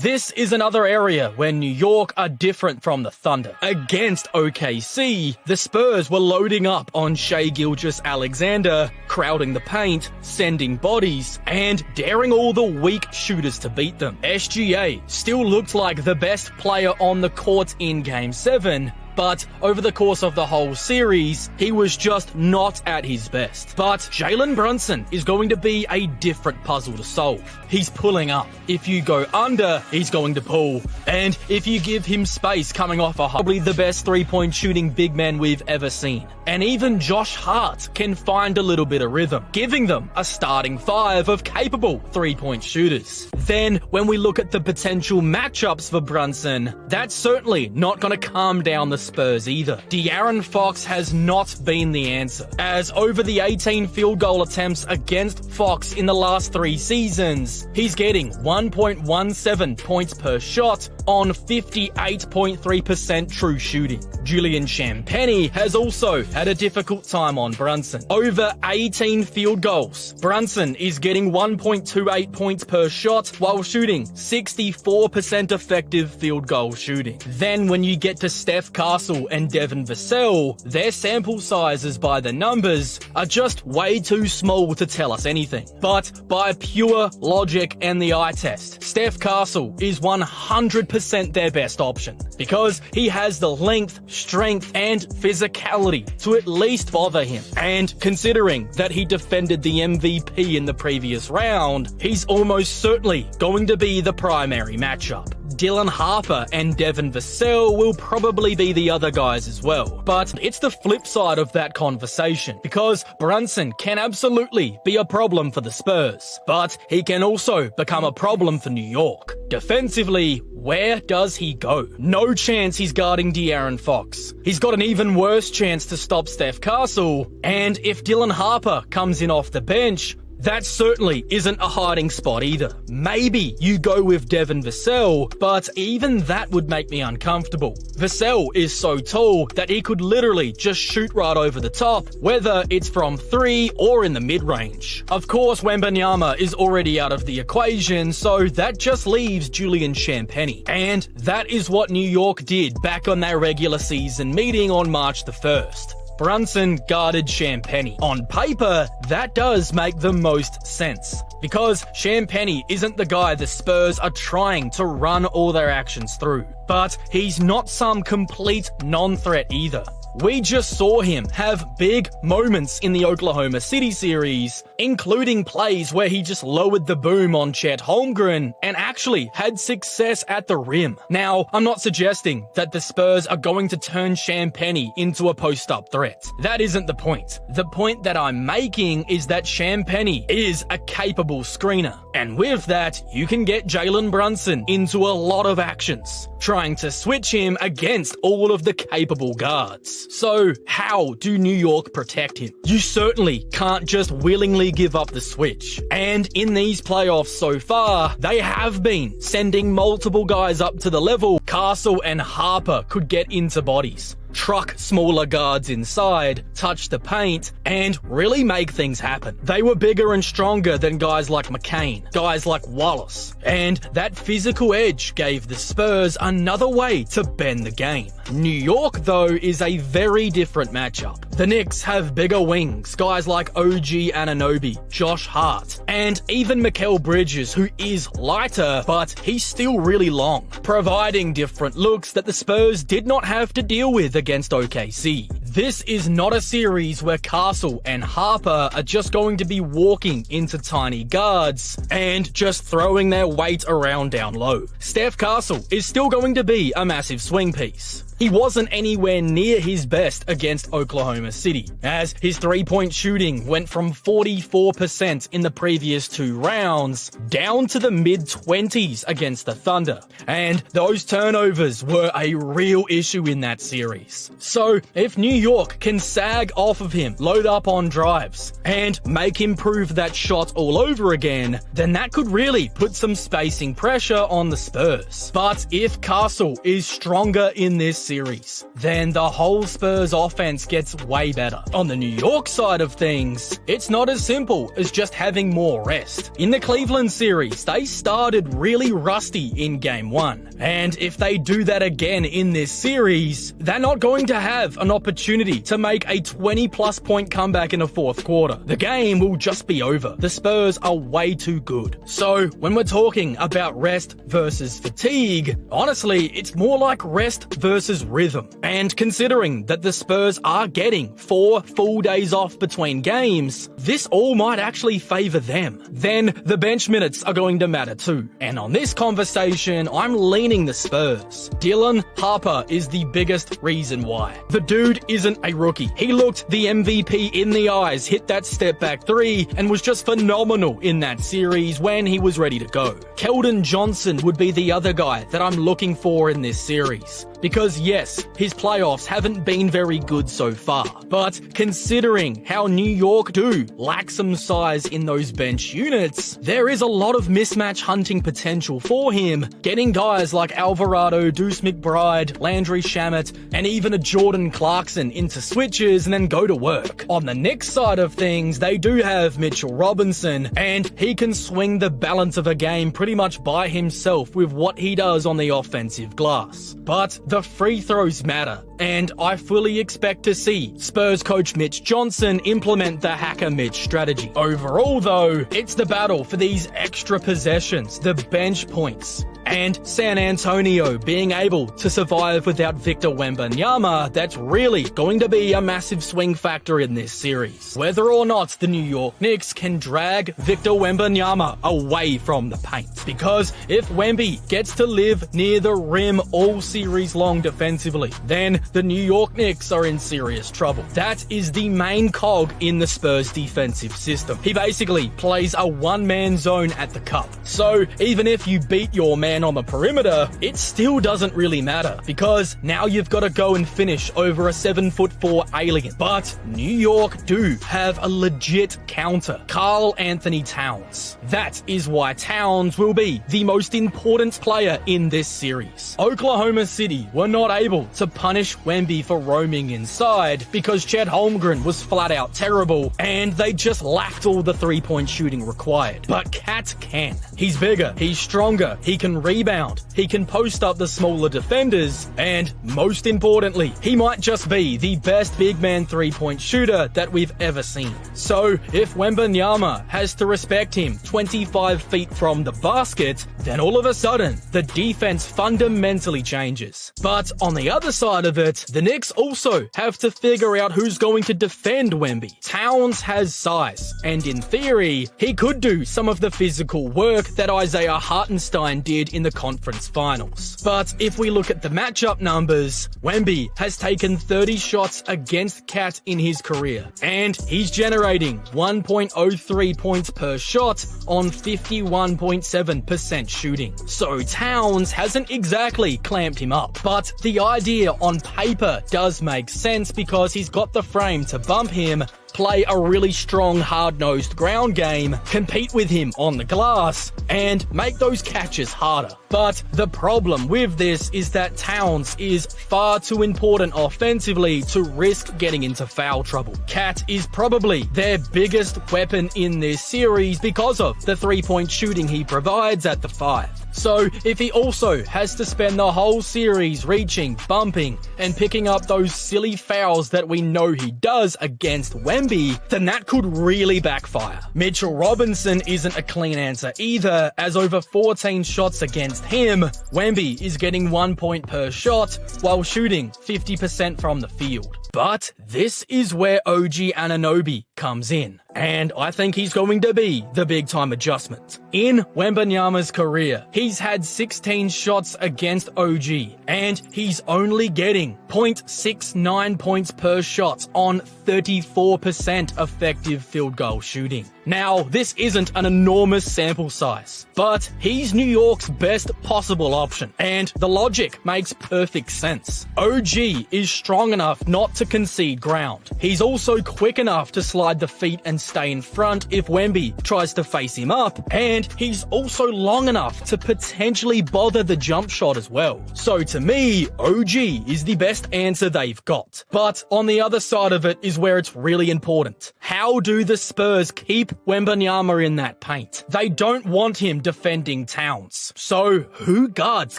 This is another area where New York are different from the Thunder. Against OKC, the Spurs were loading up on Shai Gilgeous-Alexander, crowding the paint, sending bodies, and daring all the weak shooters to beat them. SGA still looked like the best player on the court in Game 7, but over the course of the whole series, he was just not at his best. But Jalen Brunson is going to be a different puzzle to solve. He's pulling up. If you go under, he's going to pull. And if you give him space coming off probably the best three-point shooting big man we've ever seen. And even Josh Hart can find a little bit of rhythm, giving them a starting five of capable three-point shooters. Then, when we look at the potential matchups for Brunson, that's certainly not going to calm down the Spurs either. De'Aaron Fox has not been the answer, as over the 18 field goal attempts against Fox in the last 3 seasons, he's getting 1.17 points per shot on 58.3% true shooting. Julian Champagnie has also had a difficult time on Brunson. Over 18 field goals, Brunson is getting 1.28 points per shot while shooting 64% effective field goal shooting. Then when you get to Steph Castle and Devin Vassell, their sample sizes by the numbers are just way too small to tell us anything. But by pure logic and the eye test, Steph Castle is 100% their best option because he has the length, strength, and physicality to at least bother him. And considering that he defended the MVP in the previous round, he's almost certainly going to be the primary matchup. Dylan Harper and Devin Vassell will probably be the other guys as well. But it's the flip side of that conversation, because Brunson can absolutely be a problem for the Spurs, but he can also become a problem for New York. Defensively, where does he go? No chance he's guarding De'Aaron Fox. He's got an even worse chance to stop Steph Castle, and if Dylan Harper comes in off the bench, that certainly isn't a hiding spot either. Maybe you go with Devin Vassell, but even that would make me uncomfortable. Vassell is so tall that he could literally just shoot right over the top, whether it's from 3 or in the mid-range. Of course, Wembanyama is already out of the equation, so that just leaves Julian Champagnie. And that is what New York did back on their regular season meeting on March the 1st. Brunson guarded Champagnie. On paper, that does make the most sense, because Champagnie isn't the guy the Spurs are trying to run all their actions through. But he's not some complete non-threat either. We just saw him have big moments in the Oklahoma City series, including plays where he just lowered the boom on Chet Holmgren and actually had success at the rim. Now, I'm not suggesting that the Spurs are going to turn Champagnie into a post-up threat. That isn't the point. The point that I'm making is that Champagnie is a capable screener. And with that, you can get Jalen Brunson into a lot of actions, trying to switch him against all of the capable guards. So, how do New York protect him? You certainly can't just willingly give up the switch. And in these playoffs so far, they have been sending multiple guys up to the level Castle and Harper could get into bodies, truck smaller guards inside, touch the paint, and really make things happen. They were bigger and stronger than guys like McCain, guys like Wallace, and that physical edge gave the Spurs another way to bend the game. New York, though, is a very different matchup. The Knicks have bigger wings, guys like OG Anunoby, Josh Hart, and even Mikal Bridges, who is lighter, but he's still really long, providing different looks that the Spurs did not have to deal with against OKC. This is not a series where Castle and Harper are just going to be walking into tiny guards and just throwing their weight around down low. Steph Castle is still going to be a massive swing piece. He wasn't anywhere near his best against Oklahoma City, as his three-point shooting went from 44% in the previous 2 rounds down to the mid-20s against the Thunder, and those turnovers were a real issue in that series. So, if New York can sag off of him, load up on drives, and make him prove that shot all over again, then that could really put some spacing pressure on the Spurs. But if Castle is stronger in this series, then the whole Spurs offense gets way better. On the New York side of things, it's not as simple as just having more rest. In the Cleveland series, they started really rusty in Game 1, and if they do that again in this series, they're not going to have an opportunity to make a 20-plus point comeback in the fourth quarter. The game will just be over. The Spurs are way too good. So, when we're talking about rest versus fatigue, honestly, it's more like rest versus rhythm. And considering that the Spurs are getting 4 full days off between games, this all might actually favor them. Then the bench minutes are going to matter too. And on this conversation, I'm leaning the Spurs. Dylan Harper is the biggest reason why. The dude isn't a rookie. He looked the MVP in the eyes, hit that step back 3, and was just phenomenal in that series when he was ready to go. Keldon Johnson would be the other guy that I'm looking for in this series. Because yes, his playoffs haven't been very good so far, but considering how New York do lack some size in those bench units, there is a lot of mismatch hunting potential for him, getting guys like Alvarado, Deuce McBride, Landry Shamet, and even a Jordan Clarkson into switches and then go to work. On the Knicks side of things, they do have Mitchell Robinson, and he can swing the balance of a game pretty much by himself with what he does on the offensive glass. But the free throws matter, and I fully expect to see Spurs coach Mitch Johnson implement the Hacker Mitch strategy. Overall though, it's the battle for these extra possessions, the bench points, and San Antonio being able to survive without Victor Wembanyama that's really going to be a massive swing factor in this series. Whether or not the New York Knicks can drag Victor Wembanyama away from the paint. Because if Wemby gets to live near the rim all series long defensively, then the New York Knicks are in serious trouble. That is the main cog in the Spurs defensive system. He basically plays a one-man zone at the cup. So even if you beat your man on the perimeter, it still doesn't really matter because now you've got to go and finish over a 7'4" alien. But New York do have a legit counter, Karl Anthony Towns. That is why Towns will be the most important player in this series. Oklahoma City were not able to punish Wemby for roaming inside because Chet Holmgren was flat out terrible and they just lacked all the three-point shooting required. But Cat can. He's bigger, he's stronger, he can rebound, he can post up the smaller defenders, and most importantly, he might just be the best big man three-point shooter that we've ever seen. So if Wembanyama has to respect him 25 feet from the basket, then all of a sudden, the defense fundamentally changes. But on the other side of it, the Knicks also have to figure out who's going to defend Wemby. Towns has size, and in theory, he could do some of the physical work that Isaiah Hartenstein did in the conference finals. But if we look at the matchup numbers, Wemby has taken 30 shots against Cat in his career, and he's generating 1.03 points per shot on 51.7% shooting. So Towns hasn't exactly clamped him up, but the idea on paper does make sense because he's got the frame to bump him, play a really strong hard-nosed ground game, compete with him on the glass, and make those catches harder. But the problem with this is that Towns is far too important offensively to risk getting into foul trouble. Cat is probably their biggest weapon in this series because of the three-point shooting he provides at the 5. So if he also has to spend the whole series reaching, bumping, and picking up those silly fouls that we know he does against Wemby, then that could really backfire. Mitchell Robinson isn't a clean answer either, as over 14 shots against him, Wemby is getting 1 point per shot while shooting 50% from the field. But this is where OG Anunoby comes in, and I think he's going to be the big-time adjustment. In Wembanyama's career, he's had 16 shots against OG, and he's only getting 0.69 points per shot on 34% effective field goal shooting. Now, this isn't an enormous sample size, but he's New York's best possible option, and the logic makes perfect sense. OG is strong enough not to concede ground. He's also quick enough to slide provide the feet and stay in front if Wemby tries to face him up, and he's also long enough to potentially bother the jump shot as well. So to me, OG is the best answer they've got. But on the other side of it is where it's really important. How do the Spurs keep Wembanyama in that paint? They don't want him defending Towns. So who guards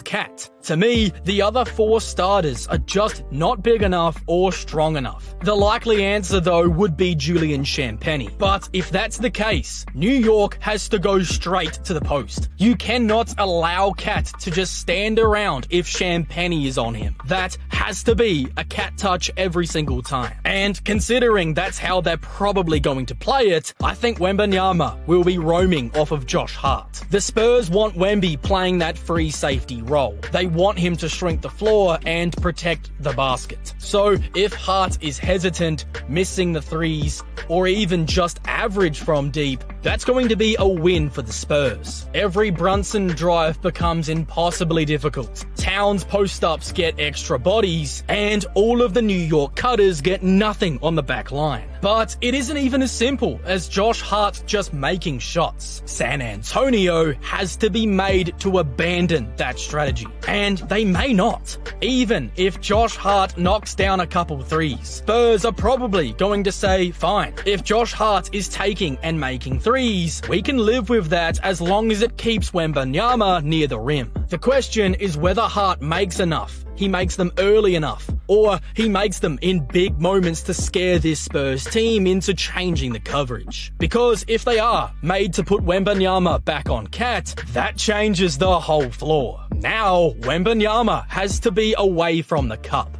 Cat? To me, the other 4 starters are just not big enough or strong enough. The likely answer though would be Julian Champagnie. But if that's the case, New York has to go straight to the post. You cannot allow Cat to just stand around if Champagnie is on him. That has to be a Cat touch every single time. And considering that's how they're probably going to play it, I think Wembanyama will be roaming off of Josh Hart. The Spurs want Wemby playing that free safety role. They want him to shrink the floor and protect the basket. So if Hart is hesitant, missing the threes, or even just average from deep, that's going to be a win for the Spurs. Every Brunson drive becomes impossibly difficult. Towns post-ups get extra bodies, and all of the New York cutters get nothing on the back line. But it isn't even as simple as Josh Hart just making shots. San Antonio has to be made to abandon that strategy. And they may not. Even if Josh Hart knocks down a couple threes, Spurs are probably going to say, fine, if Josh Hart is taking and making threes, we can live with that as long as it keeps Wembanyama near the rim. The question is whether Hart makes enough, he makes them early enough, or he makes them in big moments to scare this Spurs team into changing the coverage. Because if they are made to put Wembanyama back on Cat, that changes the whole floor. Now, Wembanyama has to be away from the cup.